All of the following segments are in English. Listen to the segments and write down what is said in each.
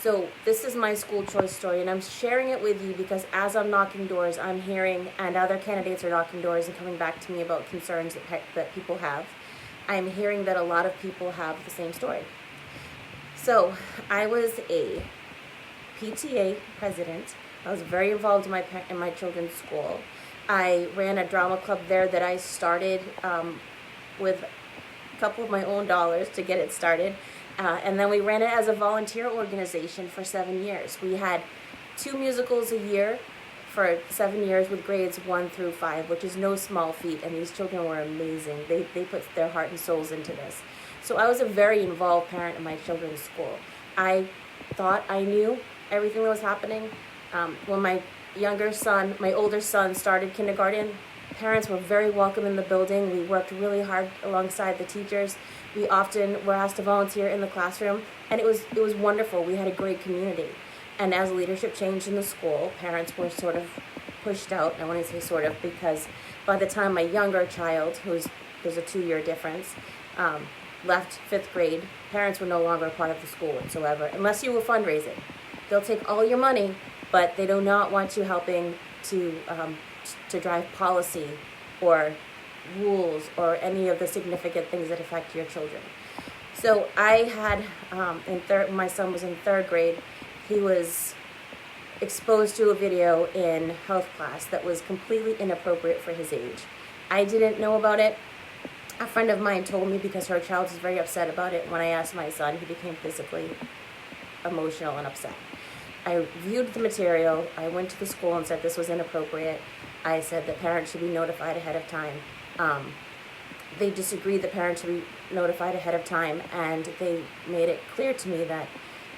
So this is my school choice story, and I'm sharing it with you because as I'm knocking doors, I'm hearing, and other candidates are knocking doors and coming back to me about concerns that people have. I'm hearing that a lot of people have the same story. So I was a PTA president. I was very involved in my children's school. I ran a drama club there that I started with a couple of my own dollars to get it started. And then we ran it as a volunteer organization for 7 years. We had 2 musicals a year for 7 years with grades 1 through 5, which is no small feat, and these children were amazing. They put their heart and souls into this. So I was a very involved parent in my children's school. I thought I knew everything that was happening. When my older son started kindergarten, parents were very welcome in the building. We worked really hard alongside the teachers. We often were asked to volunteer in the classroom, and it was wonderful. We had a great community. And as leadership changed in the school, parents were sort of pushed out. I want to say sort of because by the time my younger child, there's a 2-year difference, left 5th grade, parents were no longer a part of the school whatsoever, unless you were fundraising. They'll take all your money, but they do not want you helping to drive policy or rules or any of the significant things that affect your children. So I had, my son was in 3rd grade, he was exposed to a video in health class that was completely inappropriate for his age. I didn't know about it. A friend of mine told me because her child was very upset about it. When I asked my son, he became physically emotional and upset. I viewed the material. I went to the school and said this was inappropriate. I said that parents should be notified ahead of time. They disagreed that parents should be notified ahead of time, and they made it clear to me that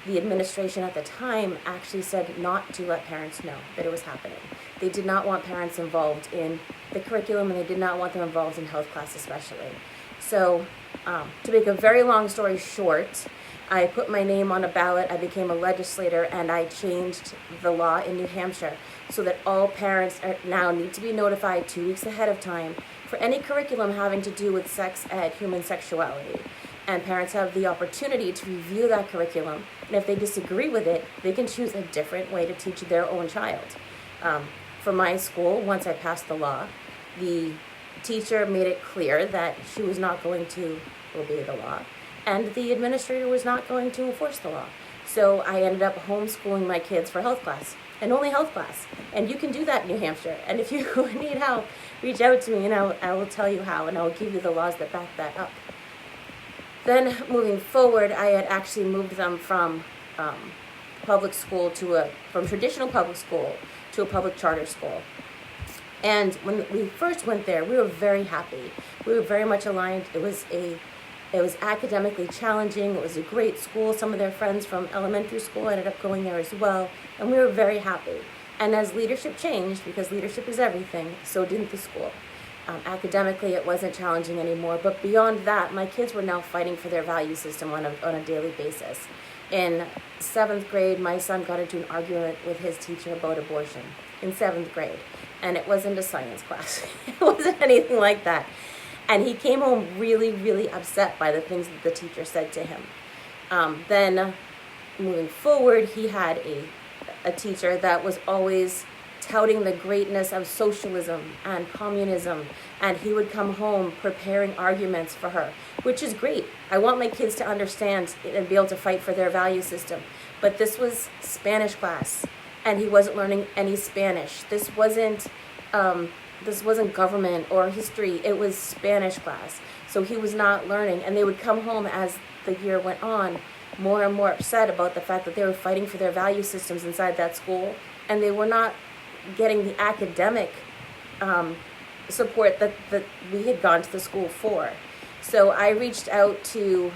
the administration at the time actually said not to let parents know that it was happening. They did not want parents involved in the curriculum, and they did not want them involved in health class especially. So to make a very long story short, I put my name on a ballot, I became a legislator, and I changed the law in New Hampshire so that all parents now need to be notified 2 weeks ahead of time for any curriculum having to do with sex ed, human sexuality. And parents have the opportunity to review that curriculum, and if they disagree with it, they can choose a different way to teach their own child. For my school, once I passed the law, the teacher made it clear that she was not going to obey the law, and the administrator was not going to enforce the law. So I ended up homeschooling my kids for health class, and only health class. And you can do that in New Hampshire. And if you need help, reach out to me, and I will tell you how, and I will give you the laws that back that up. Then moving forward, I had actually moved them from public school from traditional public school to a public charter school. And when we first went there, we were very happy. We were very much aligned. It was academically challenging. It was a great school. Some of their friends from elementary school ended up going there as well, and we were very happy. And as leadership changed, because leadership is everything, so didn't the school. Academically, it wasn't challenging anymore, but beyond that, my kids were now fighting for their value system on a daily basis. In 7th grade, my son got into an argument with his teacher about abortion in 7th grade, and it wasn't a science class. It wasn't anything like that. And he came home really, really upset by the things that the teacher said to him. Then, moving forward, he had a teacher that was always touting the greatness of socialism and communism, and he would come home preparing arguments for her, which is great. I want my kids to understand and be able to fight for their value system. But this was Spanish class, and he wasn't learning any Spanish. This wasn't government or history. It was Spanish class. So he was not learning, and they would come home as the year went on more and more upset about the fact that they were fighting for their value systems inside that school, and they were not getting the academic support that we had gone to the school for. So I reached out to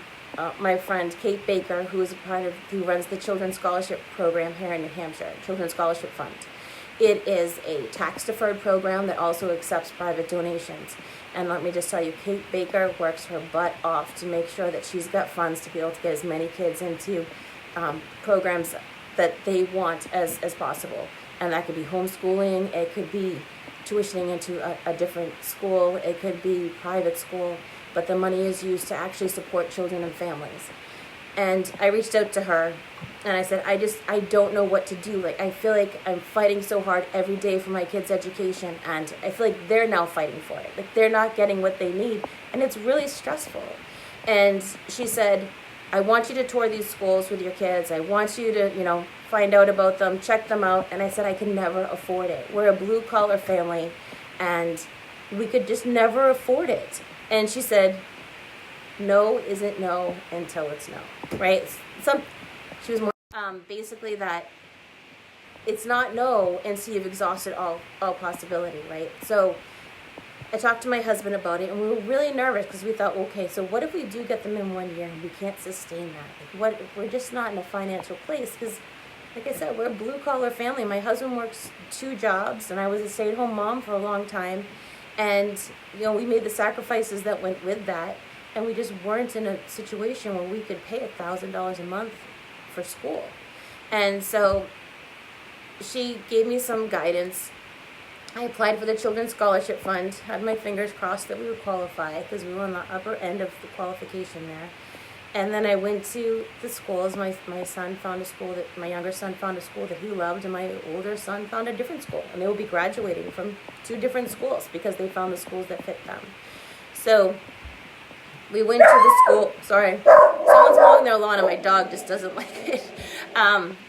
my friend Kate Baker, who runs the Children's Scholarship Program here in New Hampshire, Children's Scholarship Fund. It is a tax-deferred program that also accepts private donations. And let me just tell you, Kate Baker works her butt off to make sure that she's got funds to be able to get as many kids into programs that they want as possible. And that could be homeschooling, it could be tuitioning into a different school, it could be private school, but the money is used to actually support children and families. And I reached out to her and I said, I don't know what to do. Like, I feel like I'm fighting so hard every day for my kids' education, and I feel like they're now fighting for it. Like, they're not getting what they need, and it's really stressful. And she said, I want you to tour these schools with your kids. I want you to, find out about them, check them out. And I said, I can never afford it. We're a blue-collar family, and we could just never afford it. And she said, no isn't no until it's no, right? She was more basically that it's not no until you've exhausted all possibility, right? So I talked to my husband about it, and we were really nervous because we thought, okay, so what if we do get them in 1 year and we can't sustain that? Like, we're just not in a financial place because, like I said, we're a blue-collar family. My husband works 2 jobs, and I was a stay-at-home mom for a long time, and we made the sacrifices that went with that, and we just weren't in a situation where we could pay $1,000 a month for school. And so she gave me some guidance. I applied for the Children's Scholarship Fund, had my fingers crossed that we would qualify because we were on the upper end of the qualification there. And then I went to the schools. My son found a school my younger son found a school that he loved, and my older son found a different school. And they will be graduating from 2 different schools because they found the schools that fit them. So we went to the school. Sorry, someone's mowing their lawn and my dog just doesn't like it.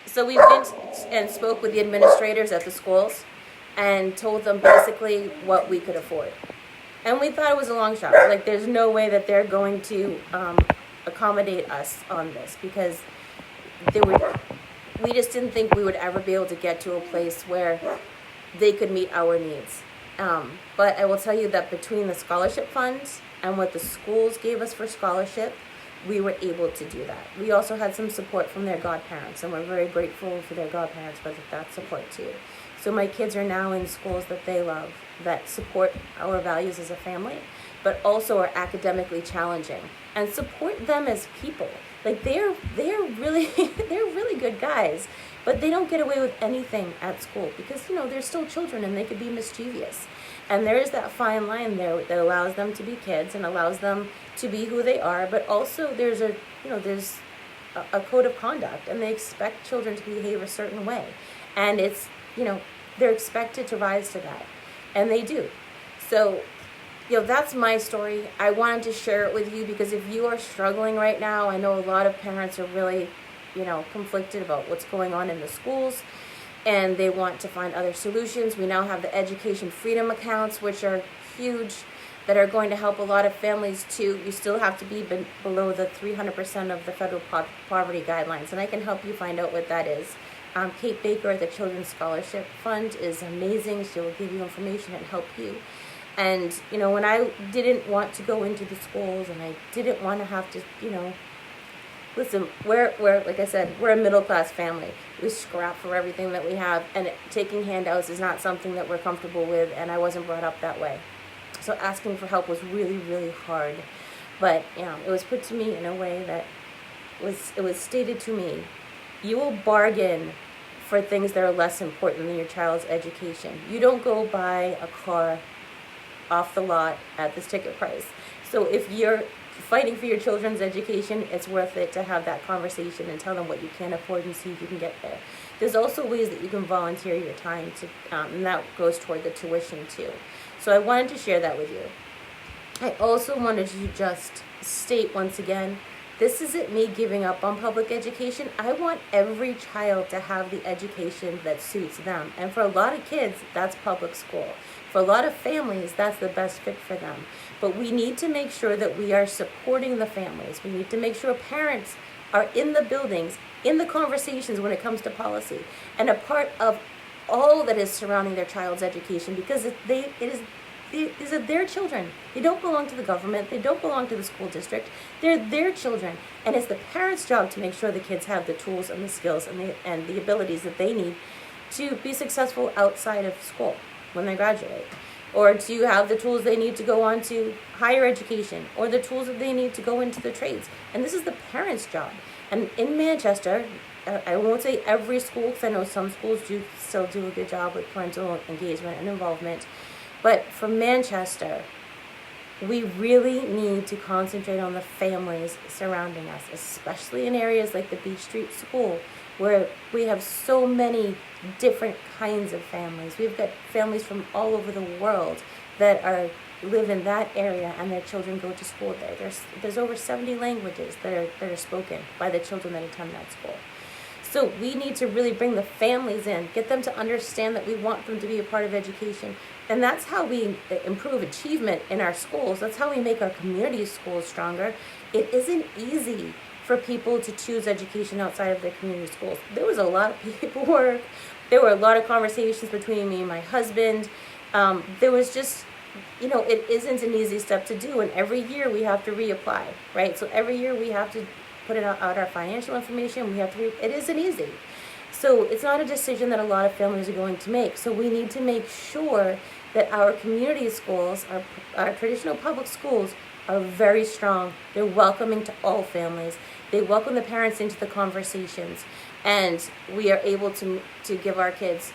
So we went and spoke with the administrators at the schools and told them basically what we could afford. And we thought it was a long shot. Like, there's no way that they're going to accommodate us on this because we just didn't think we would ever be able to get to a place where they could meet our needs. But I will tell you that between the scholarship funds and what the schools gave us for scholarship, we were able to do that. We also had some support from their godparents, and we're very grateful for their godparents for that support too. So my kids are now in schools that they love, that support our values as a family, but also are academically challenging and support them as people. Like, they're really they're really good guys, but they don't get away with anything at school because they're still children and they could be mischievous. And there is that fine line there that allows them to be kids and allows them to be who they are, but also there's a code of conduct, and they expect children to behave a certain way, and it's they're expected to rise to that, and they do. So that's my story. I wanted to share it with you because if you are struggling right now, I know a lot of parents are really conflicted about what's going on in the schools, and they want to find other solutions. We now have the education freedom accounts, which are huge, that are going to help a lot of families too. You still have to be below the 300% of the federal poverty guidelines, and I can help you find out what that is. Kate Baker at the Children's Scholarship Fund is amazing. She will give you information and help you. And, when I didn't want to go into the schools and I didn't want to have to, listen, we're like I said, we're a middle-class family. We scrap for everything that we have, and taking handouts is not something that we're comfortable with, and I wasn't brought up that way. So asking for help was really, really hard. But, it was put to me in a way that it was stated to me, you will bargain for things that are less important than your child's education. You don't go buy a car off the lot at this ticket price. So if you're fighting for your children's education, it's worth it to have that conversation and tell them what you can afford and see if you can get there. There's also ways that you can volunteer your time to, and that goes toward the tuition too. So I wanted to share that with you. I also wanted to just state once again, this isn't me giving up on public education. I want every child to have the education that suits them. And for a lot of kids, that's public school. For a lot of families, that's the best fit for them. But we need to make sure that we are supporting the families. We need to make sure parents are in the buildings, in the conversations when it comes to policy, and a part of all that is surrounding their child's education, because these are their children. They don't belong to the government. They don't belong to the school district. They're their children. And it's the parents' job to make sure the kids have the tools and the skills and the abilities that they need to be successful outside of school when they graduate, or to have the tools they need to go on to higher education, or the tools that they need to go into the trades. And this is the parents' job. And in Manchester, I won't say every school, because I know some schools do still do a good job with parental engagement and involvement, but for Manchester, We really need to concentrate on the families surrounding us, especially in areas like the Beach Street School, where we have so many different kinds of families. We've got families from all over the world that live in that area, and their children go to school there. There's over 70 languages that are spoken by the children that attend that school. So we need to really bring the families in, get them to understand that we want them to be a part of education. And that's how we improve achievement in our schools. That's how we make our community schools stronger. It isn't easy for people to choose education outside of their community schools. There was a lot of paperwork. There were a lot of conversations between me and my husband. There was just, it isn't an easy step to do. And every year we have to reapply, right? So every year we have to put out our financial information. It isn't easy. So it's not a decision that a lot of families are going to make. So we need to make sure that our community schools, our traditional public schools, are very strong. They're welcoming to all families. They welcome the parents into the conversations. And we are able to give our kids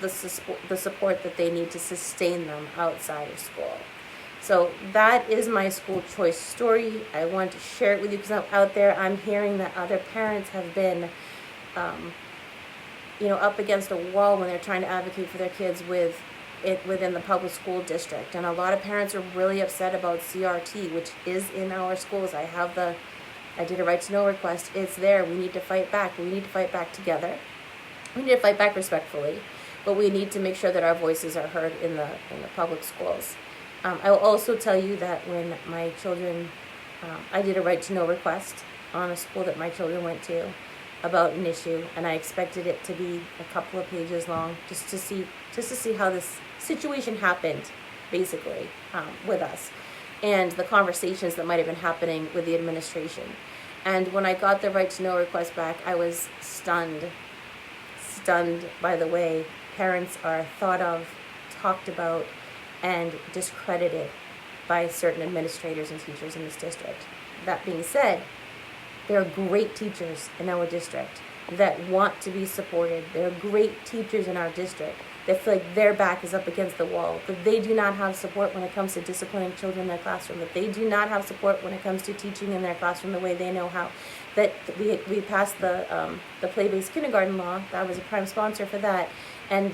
the support that they need to sustain them outside of school. So that is my school choice story. I want to share it with you because I'm out there. I'm hearing that other parents have been, up against a wall when they're trying to advocate for their kids within the public school district. And a lot of parents are really upset about CRT, which is in our schools. I did a right to know request. It's there. We need to fight back. We need to fight back together. We need to fight back respectfully, but we need to make sure that our voices are heard in the public schools. I will also tell you that when my children, I did a right to know request on a school that my children went to about an issue, and I expected it to be a couple of pages long just to see how this situation happened, basically, with us, and the conversations that might have been happening with the administration. And when I got the right to know request back, I was stunned by the way parents are thought of, talked about, and discredited by certain administrators and teachers in this district. That being said, there are great teachers in our district that want to be supported. There are great teachers in our district that feel like their back is up against the wall, that they do not have support when it comes to disciplining children in their classroom, that they do not have support when it comes to teaching in their classroom the way they know how. That we passed the play-based kindergarten law. That was a prime sponsor for that. And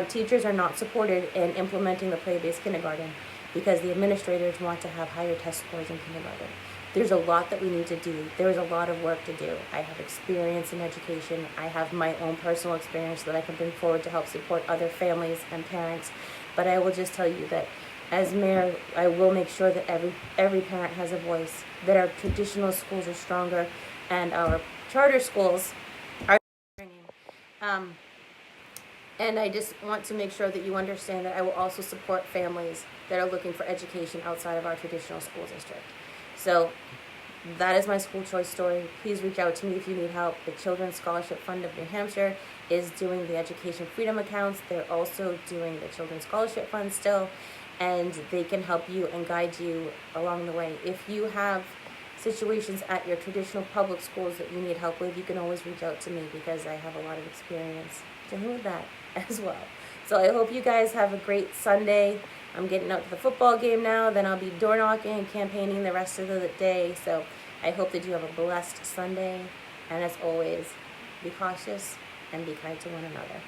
teachers are not supported in implementing the play-based kindergarten because the administrators want to have higher test scores in kindergarten. There's a lot that we need to do. There is a lot of work to do. I have experience in education. I have my own personal experience that I can bring forward to help support other families and parents. But I will just tell you that as mayor, I will make sure that every parent has a voice, that our traditional schools are stronger and our charter schools are and I just want to make sure that you understand that I will also support families that are looking for education outside of our traditional school district. So that is my school choice story. Please reach out to me if you need help. The Children's Scholarship Fund of New Hampshire is doing the Education Freedom Accounts. They're also doing the Children's Scholarship Fund still, and they can help you and guide you along the way. If you have situations at your traditional public schools that you need help with, you can always reach out to me because I have a lot of experience dealing with that as well. So I hope you guys have a great Sunday. I'm getting out to the football game now, then I'll be door knocking and campaigning the rest of the day. So I hope that you have a blessed Sunday. And as always, be cautious and be kind to one another.